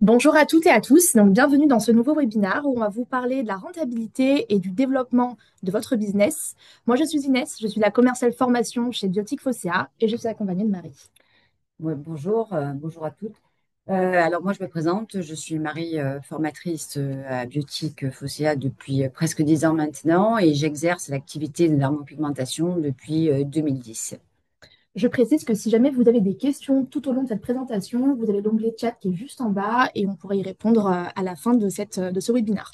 Bonjour à toutes et à tous, donc bienvenue dans ce nouveau webinaire où on va vous parler de la rentabilité et du développement de votre business. Moi, je suis Inès, je suis la commerciale formation chez Biotique Fosséa et je suis accompagnée de Marie. Ouais, bonjour, bonjour à toutes. Alors moi je me présente, je suis Marie, formatrice à Biotique Fosséa depuis presque 10 ans maintenant et j'exerce l'activité de dermopigmentation depuis 2010. Je précise que si jamais vous avez des questions tout au long de cette présentation, vous avez l'onglet chat qui est juste en bas et on pourra y répondre à la fin de ce webinaire.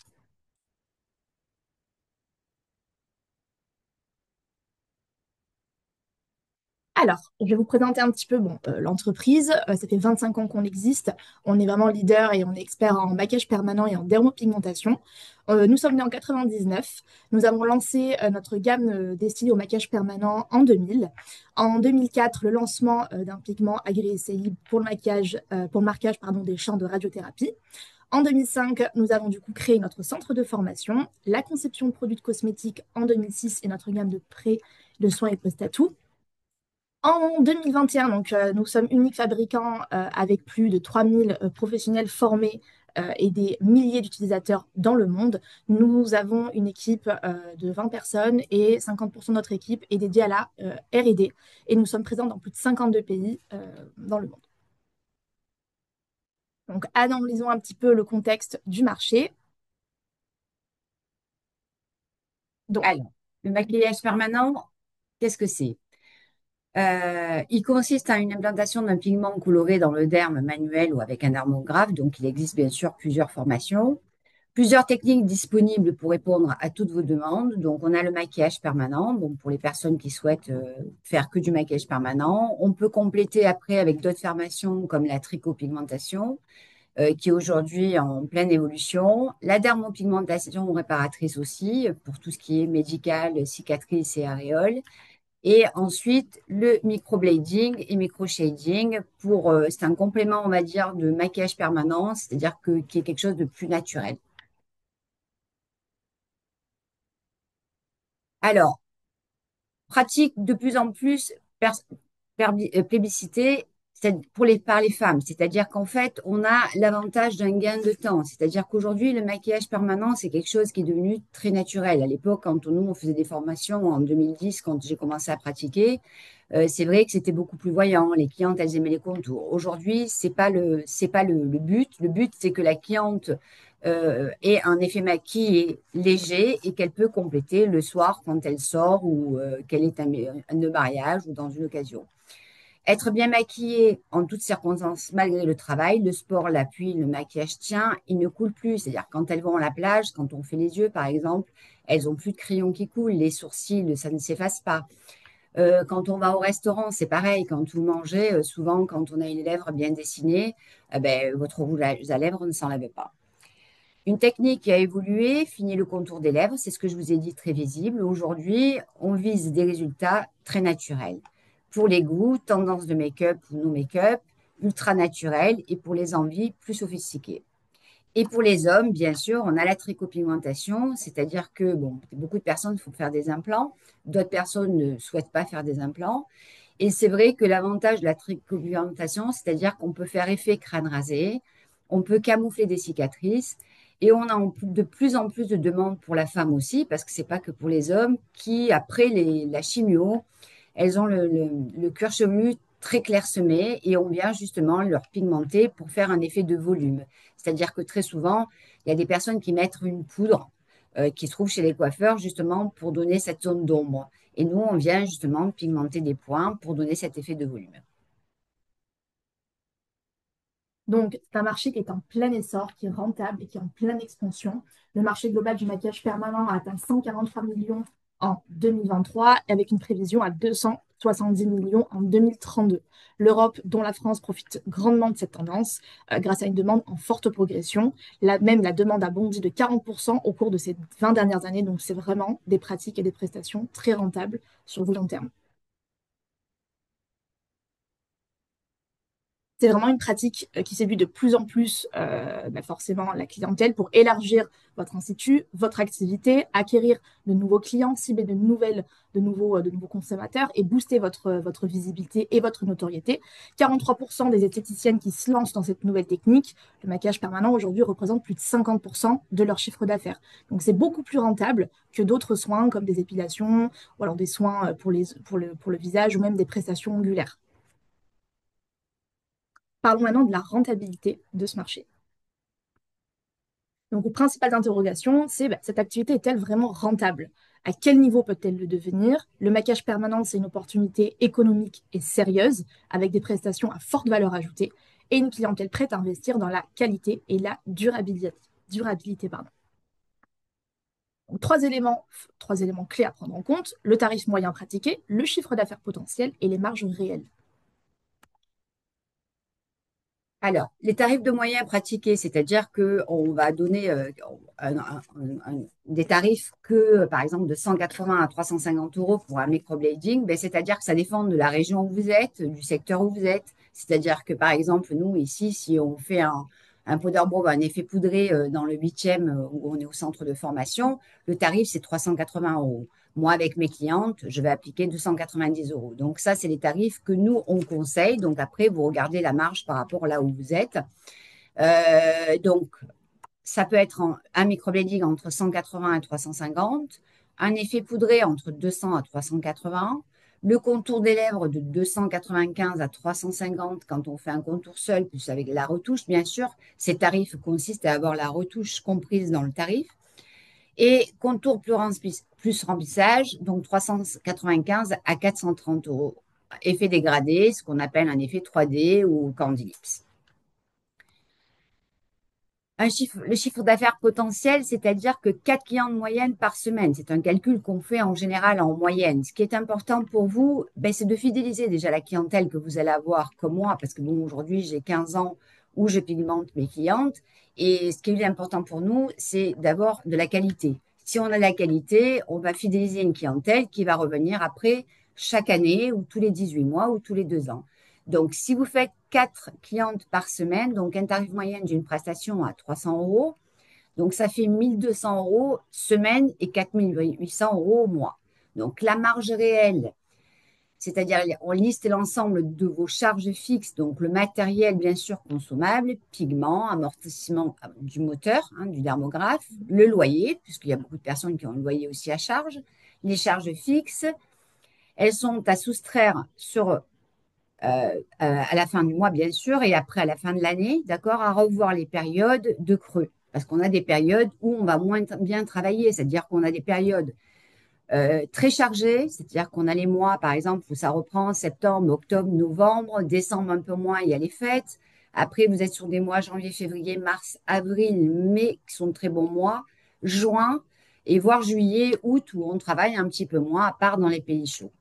Alors, je vais vous présenter un petit peu l'entreprise. Ça fait 25 ans qu'on existe. On est vraiment leader et on est expert en maquillage permanent et en dermopigmentation. Nous sommes nés en 99. Nous avons lancé notre gamme destinée au maquillage permanent en 2000. En 2004, le lancement d'un pigment agréé CI pour le maquillage, pour le marquage des champs de radiothérapie. En 2005, nous avons du coup créé notre centre de formation, la conception de produits cosmétiques en 2006 et notre gamme de prêt de soins et prestations. En 2021, nous sommes unique fabricant avec plus de 3000 professionnels formés et des milliers d'utilisateurs dans le monde. Nous avons une équipe de 20 personnes et 50% de notre équipe est dédiée à la R&D. Et nous sommes présents dans plus de 52 pays dans le monde. Donc, analysons un petit peu le contexte du marché. Donc, Alors, le maquillage permanent, qu'est-ce que c'est? Il consiste à une implantation d'un pigment coloré dans le derme manuel ou avec un dermographe, donc il existe bien sûr plusieurs formations. Plusieurs techniques disponibles pour répondre à toutes vos demandes. Donc, on a le maquillage permanent. Donc, pour les personnes qui souhaitent faire que du maquillage permanent, on peut compléter après avec d'autres formations comme la tricopigmentation, qui est aujourd'hui en pleine évolution. La dermopigmentation réparatrice aussi, pour tout ce qui est médical, cicatrices et aréoles. Et ensuite, le microblading et microshading pour, c'est un complément, on va dire, de maquillage permanent, c'est-à-dire que, qui est quelque chose de plus naturel. Alors, pratique de plus en plus plébiscitée par les femmes. C'est-à-dire qu'en fait, on a l'avantage d'un gain de temps. C'est-à-dire qu'aujourd'hui, le maquillage permanent, c'est quelque chose qui est devenu très naturel. À l'époque, quand nous, on faisait des formations en 2010, quand j'ai commencé à pratiquer, c'est vrai que c'était beaucoup plus voyant. Les clientes, elles aimaient les contours. Aujourd'hui, c'est pas le but. Le but, c'est que la cliente ait un effet maquillé léger et qu'elle peut compléter le soir quand elle sort ou qu'elle est un mariage ou dans une occasion. Être bien maquillée en toutes circonstances, malgré le travail, le sport, l'appui, le maquillage tient, il ne coule plus. C'est-à-dire quand elles vont à la plage, quand on fait les yeux, par exemple, elles ont plus de crayon qui coule, les sourcils, ça ne s'efface pas. Quand on va au restaurant, c'est pareil. Quand vous mangez, souvent, quand on a une lèvre bien dessinée, votre rouge à lèvres ne s'enlève pas. Une technique qui a évolué, fini le contour des lèvres, c'est ce que je vous ai dit, très visible. Aujourd'hui, on vise des résultats très naturels. Pour les goûts, tendance de make-up ou no make-up, ultra naturel et pour les envies, plus sophistiquées. Et pour les hommes, bien sûr, on a la tricopigmentation, c'est-à-dire que bon, beaucoup de personnes font faire des implants, d'autres personnes ne souhaitent pas faire des implants. Et c'est vrai que l'avantage de la tricopigmentation, c'est-à-dire qu'on peut faire effet crâne rasé, on peut camoufler des cicatrices, et on a de plus en plus de demandes pour la femme aussi, parce que c'est pas que pour les hommes qui, après la chimio, elles ont le cuir chevelu très clairsemé et on vient justement leur pigmenter pour faire un effet de volume. C'est-à-dire que très souvent, il y a des personnes qui mettent une poudre qui se trouve chez les coiffeurs justement pour donner cette zone d'ombre. Et nous, on vient justement pigmenter des points pour donner cet effet de volume. Donc, c'est un marché qui est en plein essor, qui est rentable et qui est en pleine expansion. Le marché global du maquillage permanent a atteint 143 millions en 2023 et avec une prévision à 270 millions en 2032. L'Europe, dont la France, profite grandement de cette tendance grâce à une demande en forte progression. Même la demande a bondi de 40% au cours de ces 20 dernières années. Donc, c'est vraiment des pratiques et des prestations très rentables sur le long terme. C'est vraiment une pratique qui séduit de plus en plus forcément la clientèle pour élargir votre institut, votre activité, acquérir de nouveaux clients, cibler de nouveaux consommateurs et booster votre visibilité et votre notoriété. 43% des esthéticiennes qui se lancent dans cette nouvelle technique, le maquillage permanent aujourd'hui représente plus de 50% de leur chiffre d'affaires. Donc c'est beaucoup plus rentable que d'autres soins comme des épilations ou alors des soins pour le visage ou même des prestations ongulaires. Parlons maintenant de la rentabilité de ce marché. Donc, aux principales interrogations, c'est cette activité est-elle vraiment rentable? À quel niveau peut-elle le devenir? Le maquillage permanent, c'est une opportunité économique et sérieuse, avec des prestations à forte valeur ajoutée et une clientèle prête à investir dans la qualité et la durabilité, pardon. Donc, trois éléments clés à prendre en compte, le tarif moyen pratiqué, le chiffre d'affaires potentiel et les marges réelles. Alors, les tarifs de moyens pratiqués, c'est-à-dire qu'on va donner des tarifs que, par exemple, de 180 à 350 euros pour un microblading, ben, c'est-à-dire que ça dépend de la région où vous êtes, du secteur où vous êtes. C'est-à-dire que, par exemple, nous, ici, si on fait un powder bomb, un effet poudré dans le 8e où on est au centre de formation, le tarif, c'est 380 euros. Moi, avec mes clientes, je vais appliquer 290 euros. Donc, ça, c'est les tarifs que nous, on conseille. Donc, après, vous regardez la marge par rapport là où vous êtes. Donc, ça peut être un microblading entre 180 et 350, un effet poudré entre 200 à 380, le contour des lèvres de 295 à 350 quand on fait un contour seul, plus avec la retouche, bien sûr. Ces tarifs consistent à avoir la retouche comprise dans le tarif. Et contour plus remplissage, donc 395 à 430 euros. Effet dégradé, ce qu'on appelle un effet 3D ou Candy Lips. Le chiffre d'affaires potentiel, c'est-à-dire que 4 clients de moyenne par semaine. C'est un calcul qu'on fait en général en moyenne. Ce qui est important pour vous, ben, c'est de fidéliser déjà la clientèle que vous allez avoir comme moi, parce que bon, aujourd'hui, j'ai 15 ans où je pigmente mes clientes. Et ce qui est important pour nous, c'est d'avoir de la qualité. Si on a de la qualité, on va fidéliser une clientèle qui va revenir après chaque année ou tous les 18 mois ou tous les 2 ans. Donc, si vous faites 4 clientes par semaine, donc un tarif moyen d'une prestation à 300 euros, donc ça fait 1200 euros semaine et 4800 euros au mois. Donc, la marge réelle, c'est-à-dire on liste l'ensemble de vos charges fixes, donc le matériel bien sûr consommable, pigments, amortissement du moteur, du dermographe, le loyer, puisqu'il y a beaucoup de personnes qui ont un loyer aussi à charge, les charges fixes, elles sont à soustraire à la fin du mois, bien sûr, et après à la fin de l'année, d'accord, à revoir les périodes de creux. Parce qu'on a des périodes où on va moins bien travailler, c'est-à-dire qu'on a des périodes très chargées, c'est-à-dire qu'on a les mois, par exemple, où ça reprend septembre, octobre, novembre, décembre un peu moins, il y a les fêtes. Après, vous êtes sur des mois janvier, février, mars, avril, mai, qui sont de très bons mois, juin, et voire juillet, août, où on travaille un petit peu moins, à part dans les pays chauds.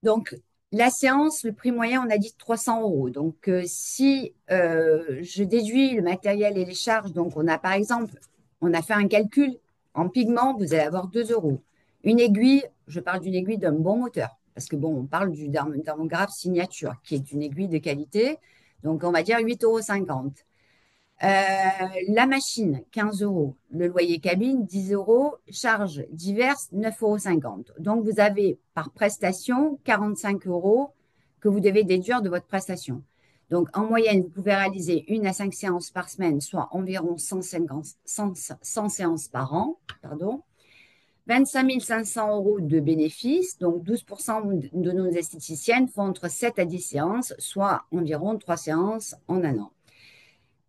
Donc, la séance, le prix moyen, on a dit 300 euros. Donc, si je déduis le matériel et les charges, donc on a par exemple, on a fait un calcul en pigment, vous allez avoir 2 euros. Une aiguille, je parle d'une aiguille d'un bon moteur, parce que bon, on parle du dermographe signature, qui est une aiguille de qualité. Donc, on va dire 8,50 euros. La machine, 15 euros. Le loyer cabine, 10 euros. Charges diverses, 9,50 euros. Donc, vous avez par prestation 45 euros que vous devez déduire de votre prestation. Donc, en moyenne, vous pouvez réaliser 1 à 5 séances par semaine, soit environ 100 séances par an. Pardon. 25 500 euros de bénéfices, donc 12% de nos esthéticiennes font entre 7 à 10 séances, soit environ 3 séances en un an,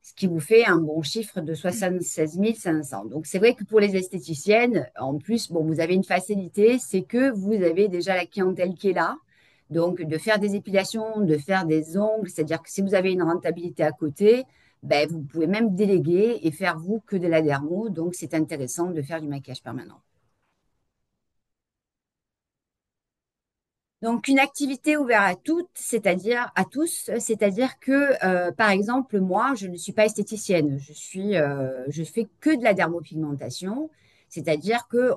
ce qui vous fait un bon chiffre de 76 500. Donc, c'est vrai que pour les esthéticiennes, en plus, bon, vous avez une facilité, c'est que vous avez déjà la clientèle qui est là. Donc, de faire des épilations, de faire des ongles, c'est-à-dire que si vous avez une rentabilité à côté, ben, vous pouvez même déléguer et faire vous que de la dermo. Donc, c'est intéressant de faire du maquillage permanent. Donc, une activité ouverte à toutes, c'est-à-dire à tous, c'est-à-dire que, par exemple, moi, je ne suis pas esthéticienne, je fais que de la dermopigmentation, c'est-à-dire que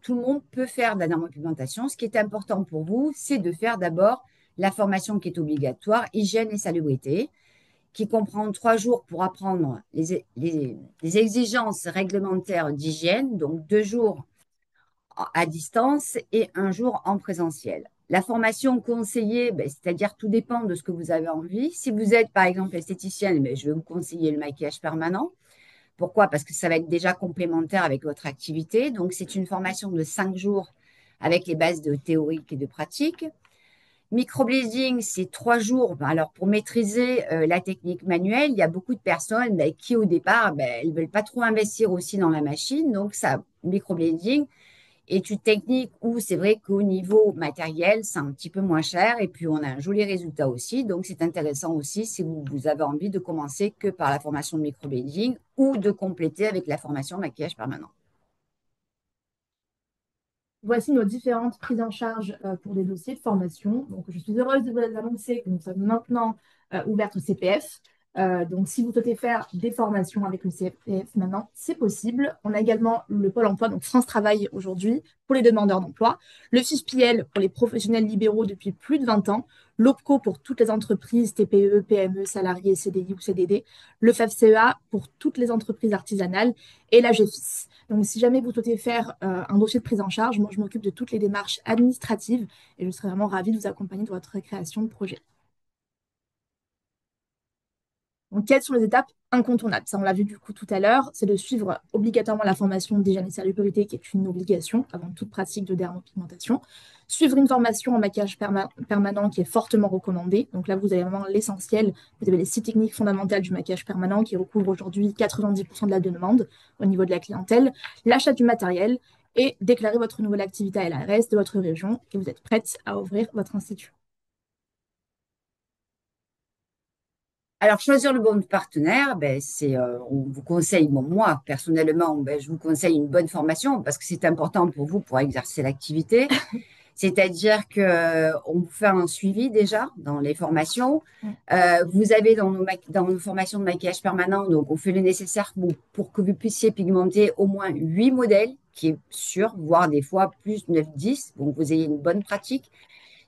tout le monde peut faire de la dermopigmentation. Ce qui est important pour vous, c'est de faire d'abord la formation qui est obligatoire, hygiène et salubrité, qui comprend 3 jours pour apprendre les exigences réglementaires d'hygiène, donc 2 jours à distance et un jour en présentiel. La formation conseillée, ben, c'est-à-dire tout dépend de ce que vous avez envie. Si vous êtes par exemple esthéticienne, ben, je vais vous conseiller le maquillage permanent. Pourquoi? Parce que ça va être déjà complémentaire avec votre activité. Donc c'est une formation de 5 jours avec les bases de théorique et de pratique. Microblading, c'est 3 jours. Ben, alors, pour maîtriser la technique manuelle, il y a beaucoup de personnes ben, qui, au départ, ben, elles ne veulent pas trop investir aussi dans la machine. Donc, ça, microblading est une technique où c'est vrai qu'au niveau matériel, c'est un petit peu moins cher. Et puis, on a un joli résultat aussi. Donc, c'est intéressant aussi si vous avez envie de commencer que par la formation de microblading ou de compléter avec la formation maquillage permanent. Voici nos différentes prises en charge pour des dossiers de formation. Donc, je suis heureuse de vous annoncer que nous sommes maintenant ouvertes au CPF. Donc, si vous souhaitez faire des formations avec le CPF maintenant, c'est possible. On a également le Pôle emploi, donc France Travail aujourd'hui, pour les demandeurs d'emploi, le FUSPIEL pour les professionnels libéraux depuis plus de 20 ans, l'OPCO pour toutes les entreprises TPE, PME, salariés, CDI ou CDD, le FAFCEA pour toutes les entreprises artisanales et la GEFIS. Donc, si jamais vous souhaitez faire un dossier de prise en charge, moi, je m'occupe de toutes les démarches administratives et je serai vraiment ravie de vous accompagner dans votre création de projet. Donc, quelles sont les étapes incontournables? Ça, on l'a vu du coup tout à l'heure, c'est de suivre obligatoirement la formation d'hygiène et salubrité, qui est une obligation avant toute pratique de dermopigmentation. Suivre une formation en maquillage permanent qui est fortement recommandée. Donc là, vous avez vraiment l'essentiel. Vous avez les 6 techniques fondamentales du maquillage permanent qui recouvrent aujourd'hui 90% de la demande au niveau de la clientèle. L'achat du matériel et déclarer votre nouvelle activité à l'ARS de votre région et vous êtes prête à ouvrir votre institut. Alors, choisir le bon partenaire, ben, on vous conseille, bon, moi, personnellement, ben, je vous conseille une bonne formation parce que c'est important pour vous pour exercer l'activité. C'est-à-dire que on vous fait un suivi déjà dans les formations. Vous avez dans nos formations de maquillage permanent, donc on fait le nécessaire pour que vous puissiez pigmenter au moins 8 modèles, qui est sûr, voire des fois plus 9, 10, donc vous ayez une bonne pratique.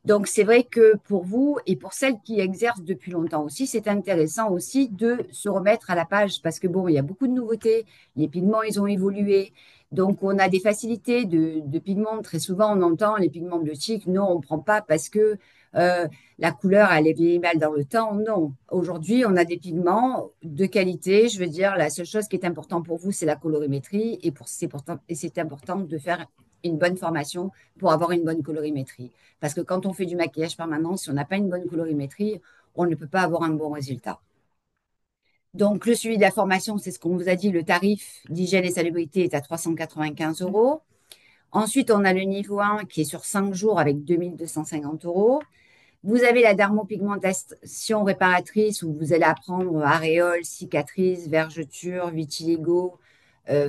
Donc, c'est vrai que pour vous et pour celles qui exercent depuis longtemps aussi, c'est intéressant aussi de se remettre à la page parce que bon, il y a beaucoup de nouveautés. Les pigments, ils ont évolué. Donc, on a des facilités de pigments. Très souvent, on entend les pigments biotiques. Non, on ne prend pas parce que la couleur, elle est vieillie mal dans le temps. Non. Aujourd'hui, on a des pigments de qualité. Je veux dire, la seule chose qui est importante pour vous, c'est la colorimétrie. Et c'est important de faire une bonne formation pour avoir une bonne colorimétrie. Parce que quand on fait du maquillage permanent, si on n'a pas une bonne colorimétrie, on ne peut pas avoir un bon résultat. Donc, le suivi de la formation, c'est ce qu'on vous a dit, le tarif d'hygiène et salubrité est à 395 euros. Ensuite, on a le niveau 1 qui est sur 5 jours avec 2250 euros. Vous avez la dermopigmentation réparatrice où vous allez apprendre aréoles, cicatrices, vergetures, vitiligo,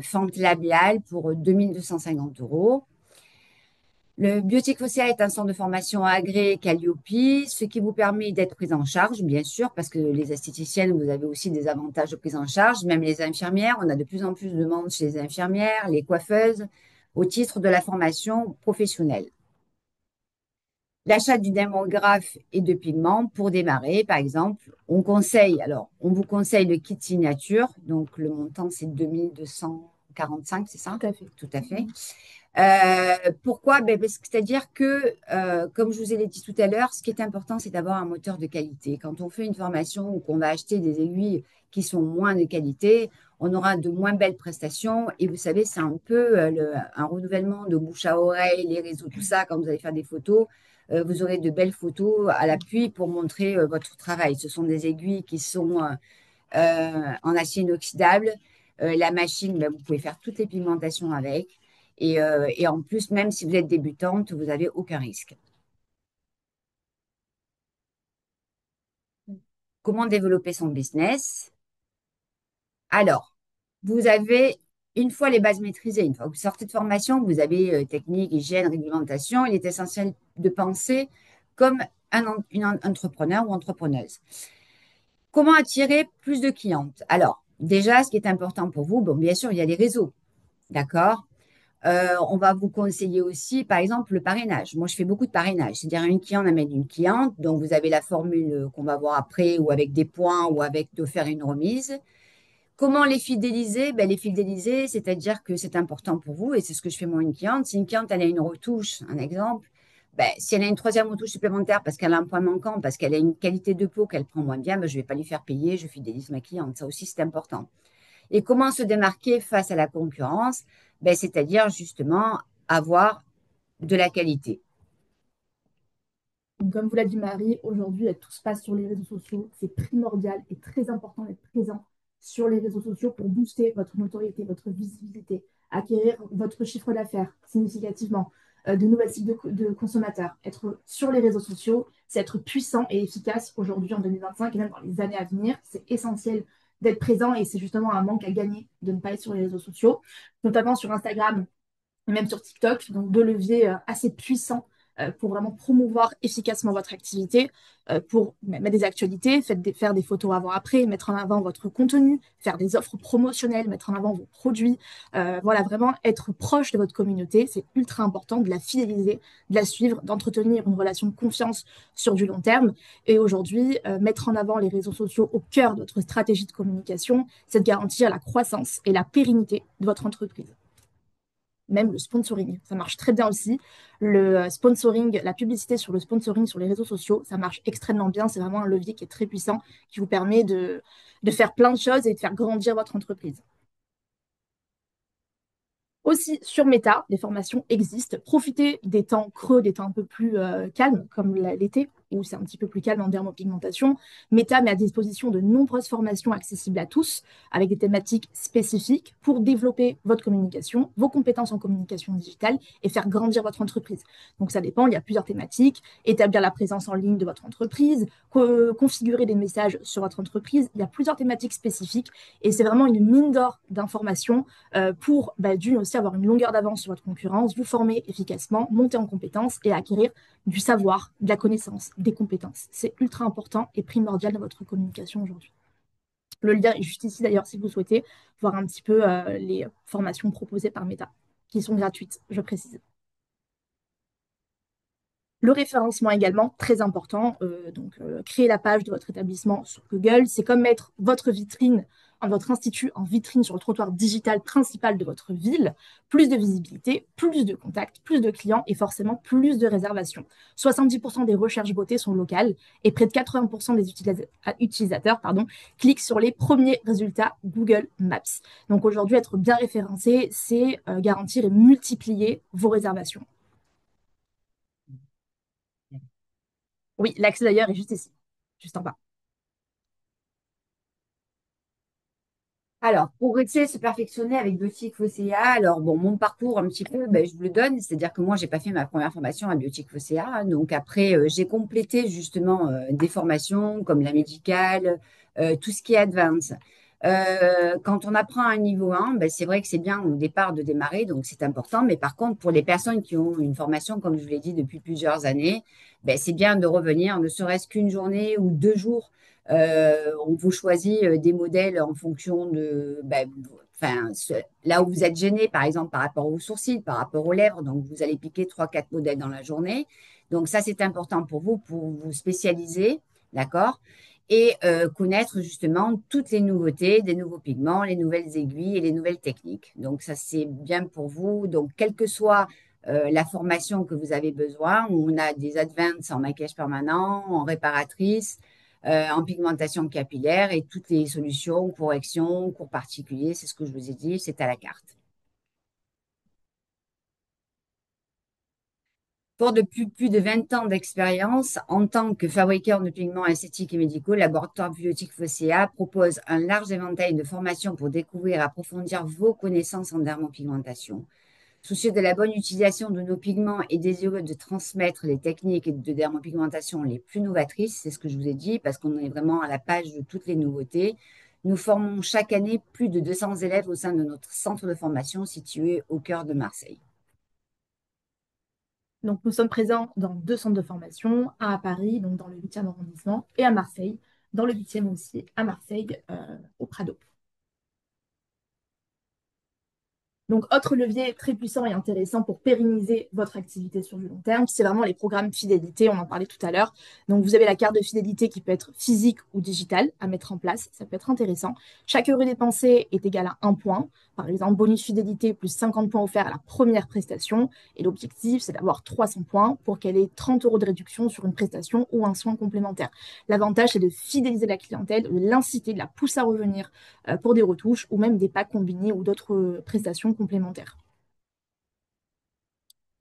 fente labiale pour 2250 euros. Le Biotique Phocéa est un centre de formation agréé Calliope, ce qui vous permet d'être prise en charge, bien sûr, parce que les esthéticiennes, vous avez aussi des avantages de prise en charge, même les infirmières. On a de plus en plus de demandes chez les infirmières, les coiffeuses, au titre de la formation professionnelle. L'achat du démographe et de pigments pour démarrer, par exemple, on vous conseille le kit signature, donc le montant c'est 2245, c'est ça? Tout à fait. Tout à fait. Pourquoi? Ben, c'est-à-dire que, comme je vous ai dit tout à l'heure, ce qui est important, c'est d'avoir un moteur de qualité. Quand on fait une formation ou qu'on va acheter des aiguilles qui sont moins de qualité, on aura de moins belles prestations. Et vous savez, c'est un peu un renouvellement de bouche à oreille, les réseaux, tout ça. Quand vous allez faire des photos, vous aurez de belles photos à l'appui pour montrer votre travail. Ce sont des aiguilles qui sont en acier inoxydable. La machine, ben, vous pouvez faire toutes les pigmentations avec. Et en plus, même si vous êtes débutante, vous n'avez aucun risque. Comment développer son business? Alors, vous avez, une fois les bases maîtrisées, une fois que vous sortez de formation, vous avez technique, hygiène, réglementation, il est essentiel de penser comme une entrepreneur ou entrepreneuse. Comment attirer plus de clientes? Alors, déjà, ce qui est important pour vous, bon, bien sûr, il y a les réseaux, d'accord? On va vous conseiller aussi, par exemple, le parrainage. Moi, je fais beaucoup de parrainage. C'est-à-dire, une cliente amène une cliente, donc vous avez la formule qu'on va voir après, ou avec des points, ou avec de faire une remise. Comment les fidéliser? Ben, les fidéliser, c'est-à-dire que c'est important pour vous, et c'est ce que je fais moi une cliente. Si une cliente, elle a une retouche, un exemple, ben, si elle a une troisième retouche supplémentaire parce qu'elle a un point manquant, parce qu'elle a une qualité de peau qu'elle prend moins bien, ben, je ne vais pas lui faire payer, je fidélise ma cliente. Ça aussi, c'est important. Et comment se démarquer face à la concurrence? Ben, c'est-à-dire justement avoir de la qualité. Donc, comme vous l'a dit Marie, aujourd'hui, tout se passe sur les réseaux sociaux. C'est primordial et très important d'être présent sur les réseaux sociaux pour booster votre notoriété, votre visibilité, acquérir votre chiffre d'affaires significativement, de nouvelles cibles de consommateurs. Être sur les réseaux sociaux, c'est être puissant et efficace aujourd'hui en 2025 et même dans les années à venir. C'est essentiel d'être présent et c'est justement un manque à gagner de ne pas être sur les réseaux sociaux, notamment sur Instagram et même sur TikTok, donc deux leviers assez puissants pour vraiment promouvoir efficacement votre activité, pour mettre des actualités, faire des photos avant-après, mettre en avant votre contenu, faire des offres promotionnelles, mettre en avant vos produits. Voilà, vraiment être proche de votre communauté, c'est ultra important de la fidéliser, de la suivre, d'entretenir une relation de confiance sur du long terme. Et aujourd'hui, mettre en avant les réseaux sociaux au cœur de votre stratégie de communication, c'est de garantir la croissance et la pérennité de votre entreprise. Même le sponsoring, ça marche très bien aussi. Le sponsoring, la publicité sur le sponsoring sur les réseaux sociaux, ça marche extrêmement bien. C'est vraiment un levier qui est très puissant, qui vous permet de faire plein de choses et de faire grandir votre entreprise. Aussi, sur Meta, les formations existent. Profitez des temps creux, des temps un peu plus calmes, comme l'été, où c'est un petit peu plus calme en dermopigmentation. Meta met à disposition de nombreuses formations accessibles à tous, avec des thématiques spécifiques pour développer votre communication, vos compétences en communication digitale et faire grandir votre entreprise. Donc ça dépend, il y a plusieurs thématiques. Établir la présence en ligne de votre entreprise, configurer des messages sur votre entreprise. Il y a plusieurs thématiques spécifiques et c'est vraiment une mine d'or d'informations pour, d'une aussi, avoir une longueur d'avance sur votre concurrence, vous former efficacement, monter en compétences et acquérir du savoir, de la connaissance, des compétences. C'est ultra important et primordial dans votre communication aujourd'hui. Le lien est juste ici d'ailleurs si vous souhaitez voir un petit peu les formations proposées par Meta, qui sont gratuites, je précise. Le référencement également, très important. Créer la page de votre établissement sur Google, c'est comme mettre votre vitrine, votre institut en vitrine sur le trottoir digital principal de votre ville. Plus de visibilité, plus de contacts, plus de clients et forcément plus de réservations. 70% des recherches beauté sont locales et près de 80% des utilisateurs cliquent sur les premiers résultats Google Maps. Donc aujourd'hui, être bien référencé, c'est garantir et multiplier vos réservations. Oui, l'accès d'ailleurs est juste ici, juste en bas. Alors, progresser, se perfectionner avec Biotique Fosséa. Alors, bon, mon parcours, un petit peu, ben, je vous le donne. C'est-à-dire que moi, j'ai pas fait ma première formation à Biotique Fosséa. Donc, après, j'ai complété justement des formations comme la médicale, tout ce qui est advance. Quand on apprend à un niveau 1, ben, c'est vrai que c'est bien au départ de démarrer, donc c'est important. Mais par contre, pour les personnes qui ont une formation, comme je vous l'ai dit, depuis plusieurs années, ben, c'est bien de revenir, ne serait-ce qu'une journée ou 2 jours. On vous choisit des modèles en fonction de, ben, enfin, là où vous êtes gêné, par exemple, par rapport aux sourcils, par rapport aux lèvres. Donc, vous allez piquer 3, 4 modèles dans la journée. Donc, ça, c'est important pour vous spécialiser, d'accord? Et connaître justement toutes les nouveautés, des nouveaux pigments, les nouvelles aiguilles et les nouvelles techniques. Donc, ça, c'est bien pour vous. Donc, quelle que soit la formation que vous avez besoin, on a des advances en maquillage permanent, en réparatrice, en pigmentation capillaire et toutes les solutions, corrections, cours particuliers, c'est ce que je vous ai dit, c'est à la carte. Fort de plus de 20 ans d'expérience en tant que fabricant de pigments esthétiques et médicaux, le laboratoire Biotique Fosséa propose un large éventail de formations pour découvrir et approfondir vos connaissances en dermopigmentation. Soucieux de la bonne utilisation de nos pigments et désireux de transmettre les techniques de dermopigmentation les plus novatrices, c'est ce que je vous ai dit, parce qu'on est vraiment à la page de toutes les nouveautés. Nous formons chaque année plus de 200 élèves au sein de notre centre de formation situé au cœur de Marseille. Donc, nous sommes présents dans deux centres de formation, un à Paris, donc dans le 8e arrondissement, et à Marseille, dans le 8e aussi, à Marseille, au Prado. Donc, autre levier très puissant et intéressant pour pérenniser votre activité sur du long terme, c'est vraiment les programmes fidélité, on en parlait tout à l'heure. Donc, vous avez la carte de fidélité qui peut être physique ou digitale à mettre en place, ça peut être intéressant. Chaque euro dépensé est égal à un point. Par exemple, bonus fidélité plus 50 points offerts à la première prestation. Et l'objectif, c'est d'avoir 300 points pour qu'elle ait 30 euros de réduction sur une prestation ou un soin complémentaire. L'avantage, c'est de fidéliser la clientèle, de l'inciter, de la pousser à revenir pour des retouches ou même des packs combinés ou d'autres prestations complémentaires.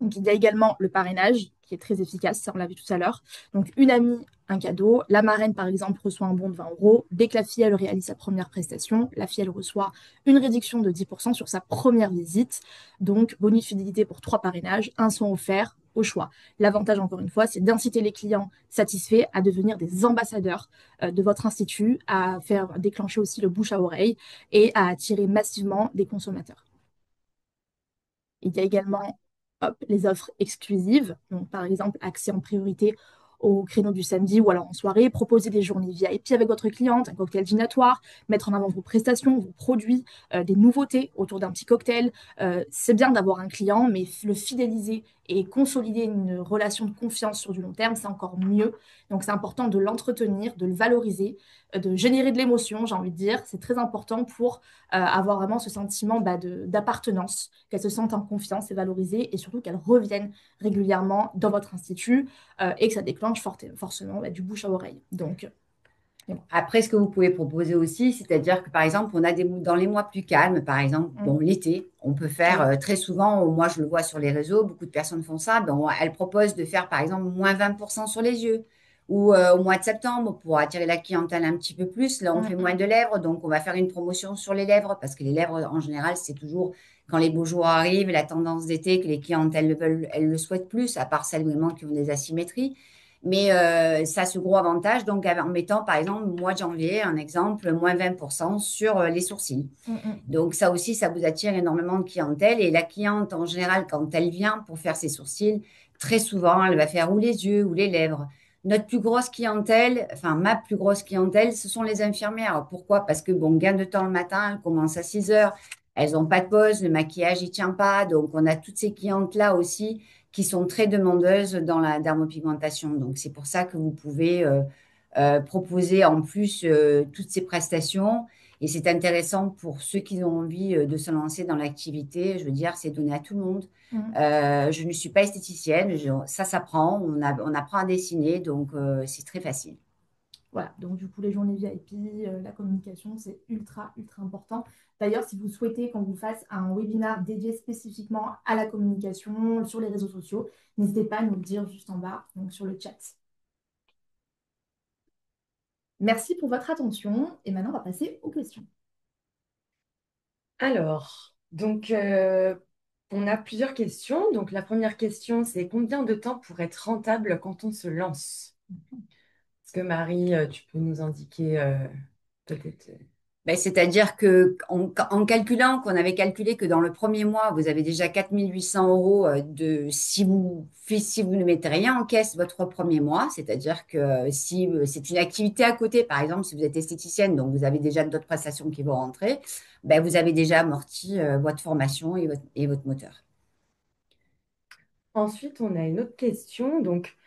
Donc, il y a également le parrainage qui est très efficace, ça on l'a vu tout à l'heure. Donc, une amie, un cadeau. La marraine, par exemple, reçoit un bon de 20 euros. Dès que la fille, elle réalise sa première prestation, la fille, elle reçoit une réduction de 10% sur sa première visite. Donc, bonus fidélité pour 3 parrainages, un soin offert au choix. L'avantage, encore une fois, c'est d'inciter les clients satisfaits à devenir des ambassadeurs de votre institut, à faire déclencher aussi le bouche à oreille et à attirer massivement des consommateurs. Il y a également hop, les offres exclusives, donc par exemple accès en priorité au créneau du samedi ou alors en soirée, proposer des journées VIP avec votre cliente, un cocktail dînatoire, mettre en avant vos prestations, vos produits, des nouveautés autour d'un petit cocktail. C'est bien d'avoir un client, mais le fidéliser et consolider une relation de confiance sur du long terme, c'est encore mieux. Donc c'est important de l'entretenir, de le valoriser, de générer de l'émotion, j'ai envie de dire. C'est très important pour avoir vraiment ce sentiment d'appartenance, qu'elles se sentent en confiance et valorisées, et surtout qu'elles reviennent régulièrement dans votre institut et que ça déclenche forcément du bouche à oreille. Donc, bon. Après, ce que vous pouvez proposer aussi, c'est-à-dire que par exemple, on a dans les mois plus calmes, par exemple, bon, l'été, on peut faire Oui. très souvent, moi je le vois sur les réseaux, beaucoup de personnes font ça, ben, elles proposent de faire par exemple moins 20% sur les yeux. Ou au mois de septembre, pour attirer la clientèle un petit peu plus, là on fait moins de lèvres, donc on va faire une promotion sur les lèvres, parce que les lèvres, en général, c'est toujours quand les beaux jours arrivent, la tendance d'été, que les clientèles le veulent, elles le souhaitent plus, à part celles vraiment qui ont des asymétries. Mais ça a ce gros avantage, donc en mettant par exemple au mois de janvier, un exemple, moins 20% sur les sourcils. Donc ça aussi, ça vous attire énormément de clientèle. Et la cliente, en général, quand elle vient pour faire ses sourcils, très souvent, elle va faire ou les yeux ou les lèvres. Notre plus grosse clientèle, enfin ma plus grosse clientèle, ce sont les infirmières. Pourquoi? Parce que bon, gain de temps le matin, elles commencent à 6 heures, elles n'ont pas de pause, le maquillage, il tient pas. Donc on a toutes ces clientes-là aussi qui sont très demandeuses dans la dermopigmentation. Donc c'est pour ça que vous pouvez proposer en plus toutes ces prestations. Et c'est intéressant pour ceux qui ont envie de se lancer dans l'activité. Je veux dire, c'est donné à tout le monde. Je ne suis pas esthéticienne, ça s'apprend, on apprend à dessiner, donc c'est très facile. Voilà, donc du coup, les journées VIP, la communication, c'est ultra, ultra important. D'ailleurs, si vous souhaitez qu'on vous fasse un webinaire dédié spécifiquement à la communication sur les réseaux sociaux, n'hésitez pas à nous le dire juste en bas, donc sur le chat. Merci pour votre attention et maintenant, on va passer aux questions. Alors, on a plusieurs questions. Donc, la première question, c'est combien de temps pour être rentable quand on se lance? Est-ce que Marie, tu peux nous indiquer peut-être. Ben, c'est-à-dire que en calculant qu'on avait calculé que dans le premier mois, vous avez déjà 4 800 euros si vous ne mettez rien en caisse votre premier mois, c'est-à-dire que si c'est une activité à côté, par exemple, si vous êtes esthéticienne, donc vous avez déjà d'autres prestations qui vont rentrer, ben, vous avez déjà amorti votre formation et votre moteur. Ensuite, on a une autre question. Donc,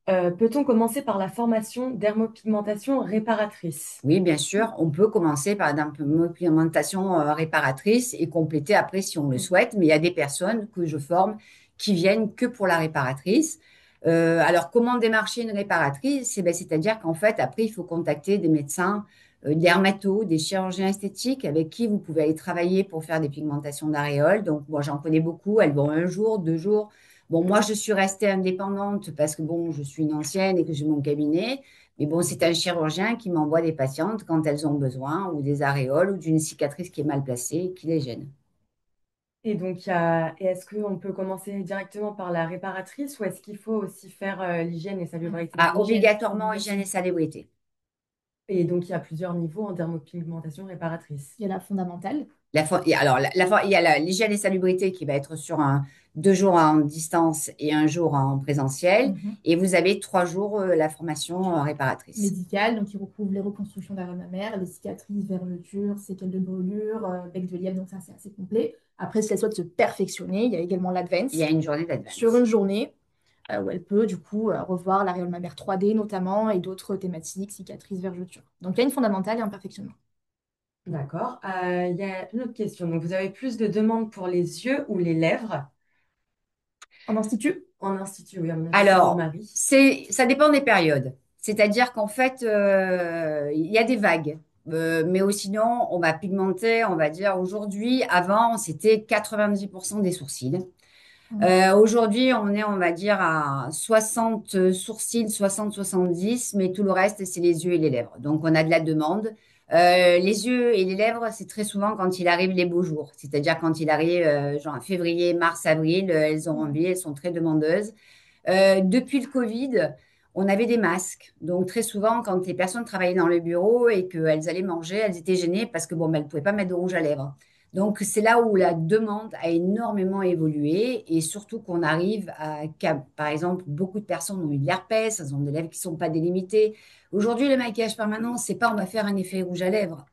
peut-on commencer par la formation dermopigmentation réparatrice? Oui, bien sûr, on peut commencer par une implémentation réparatrice et compléter après si on le souhaite, mais il y a des personnes que je forme qui viennent que pour la réparatrice. Alors, comment démarcher une réparatrice? C'est-à-dire qu'en fait, après, il faut contacter des médecins, dermatos, des chirurgiens esthétiques avec qui vous pouvez aller travailler pour faire des pigmentations d'aréoles. Donc, moi, j'en connais beaucoup, elles vont un jour, 2 jours. Bon, moi, je suis restée indépendante parce que, bon, je suis une ancienne et que j'ai mon cabinet. Mais bon, c'est un chirurgien qui m'envoie des patientes quand elles ont besoin, ou des aréoles, ou d'une cicatrice qui est mal placée, qui les gêne. Et donc, et est-ce qu'on peut commencer directement par la réparatrice ou est-ce qu'il faut aussi faire l'hygiène et salubrité? Ah, obligatoirement, hygiène et salubrité. Et donc, il y a plusieurs niveaux en dermopigmentation réparatrice. Il y a la fondamentale. Alors, il y a l'hygiène et salubrité qui va être sur 2 jours en distance et 1 jour en présentiel. Mhm. Et vous avez 3 jours la formation réparatrice. Médicale, donc qui recouvre les reconstructions d'arrêt mammaire, les cicatrices, vergetures, séquelles de brûlure, bec de lièvre, donc ça c'est assez complet. Après, si elle souhaite se perfectionner, il y a également Il y l'Advance a une journée sur d'advance. une journée où elle peut du coup revoir l'aréole mammaire 3D notamment et d'autres thématiques, cicatrices, vergetures. Donc il y a une fondamentale et un perfectionnement. D'accord. Il y a une autre question. Donc, vous avez plus de demandes pour les yeux ou les lèvres En institut, en institut? Oui, à mon avis, c'est vous, Alors, Marie. ça dépend des périodes. C'est-à-dire qu'en fait, il y a des vagues. Mais sinon, on va pigmenter, on va dire aujourd'hui, avant, c'était 90% des sourcils. Aujourd'hui, on est, on va dire, à 60 sourcils, 60-70, mais tout le reste, c'est les yeux et les lèvres. Donc, on a de la demande. Les yeux et les lèvres, c'est très souvent quand il arrive les beaux jours. C'est-à-dire quand il arrive, genre février, mars, avril, elles ont envie, elles sont très demandeuses. Depuis le Covid, on avait des masques. Donc, très souvent, quand les personnes travaillaient dans le bureau et qu'elles allaient manger, elles étaient gênées parce que, bon, ben, elles ne pouvaient pas mettre de rouge à lèvres. Donc, c'est là où la demande a énormément évolué et surtout qu'on arrive par exemple, beaucoup de personnes ont eu de l'herpès, elles ont des lèvres qui ne sont pas délimitées. Aujourd'hui, le maquillage permanent, c'est pas on va faire un effet rouge à lèvres.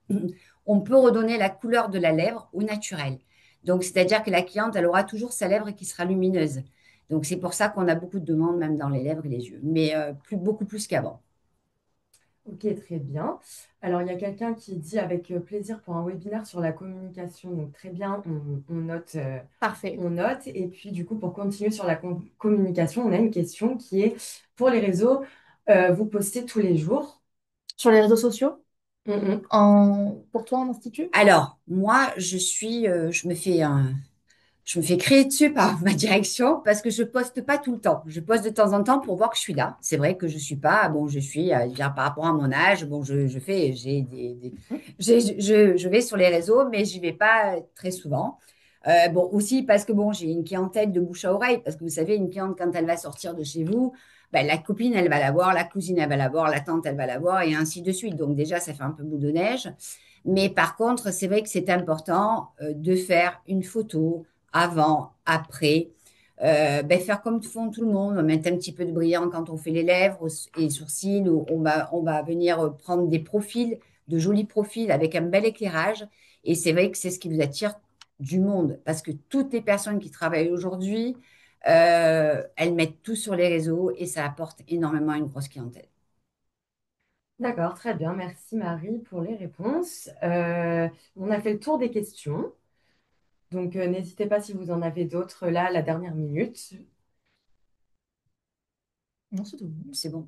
On peut redonner la couleur de la lèvre au naturel. Donc, c'est-à-dire que la cliente, elle aura toujours sa lèvre qui sera lumineuse. Donc, c'est pour ça qu'on a beaucoup de demandes, même dans les lèvres et les yeux, mais beaucoup plus qu'avant. Ok, très bien. Alors, il y a quelqu'un qui dit avec plaisir pour un webinaire sur la communication. Donc, très bien, on note, parfait. on note. Et puis, du coup, pour continuer sur la communication, on a une question qui est pour les réseaux, vous postez tous les jours? Sur les réseaux sociaux, Mhm. pour toi en institut? Alors, moi, je me fais créer dessus par ma direction parce que je poste pas tout le temps. Je poste de temps en temps pour voir que je suis là. C'est vrai que je suis pas, bon, je suis, bien par rapport à mon âge, bon, je fais, je vais sur les réseaux, mais j'y vais pas très souvent. Bon, aussi parce que bon, j'ai une clientèle de bouche à oreille, parce que vous savez, une cliente, quand elle va sortir de chez vous, ben, la copine, elle va la voir, la cousine, elle va la voir, la tante, elle va la voir, et ainsi de suite. Donc déjà, ça fait un peu bout de neige. Mais par contre, c'est vrai que c'est important de faire une photo avant, après. Ben, faire comme font tout le monde, on met un petit peu de brillant quand on fait les lèvres et les sourcils, ou on va venir prendre des profils, de jolis profils avec un bel éclairage. Et c'est vrai que c'est ce qui vous attire du monde, parce que toutes les personnes qui travaillent aujourd'hui, elles mettent tout sur les réseaux et ça apporte énormément à une grosse clientèle. D'accord, très bien. Merci Marie pour les réponses. On a fait le tour des questions. Donc, n'hésitez pas si vous en avez d'autres là à la dernière minute. Non, c'est tout bon. C'est bon.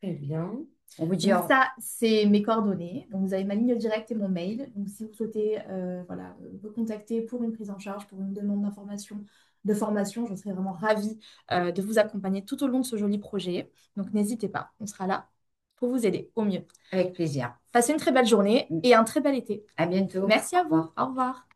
Très bien. On vous dit Donc ça, c'est mes coordonnées. Donc vous avez ma ligne directe et mon mail. Donc si vous souhaitez voilà, me contacter pour une prise en charge, pour une demande d'information, de formation, je serai vraiment ravie de vous accompagner tout au long de ce joli projet. Donc n'hésitez pas, on sera là pour vous aider au mieux. avec plaisir. Passez une très belle journée et un très bel été. À bientôt. Merci Au à vous. revoir. Au revoir.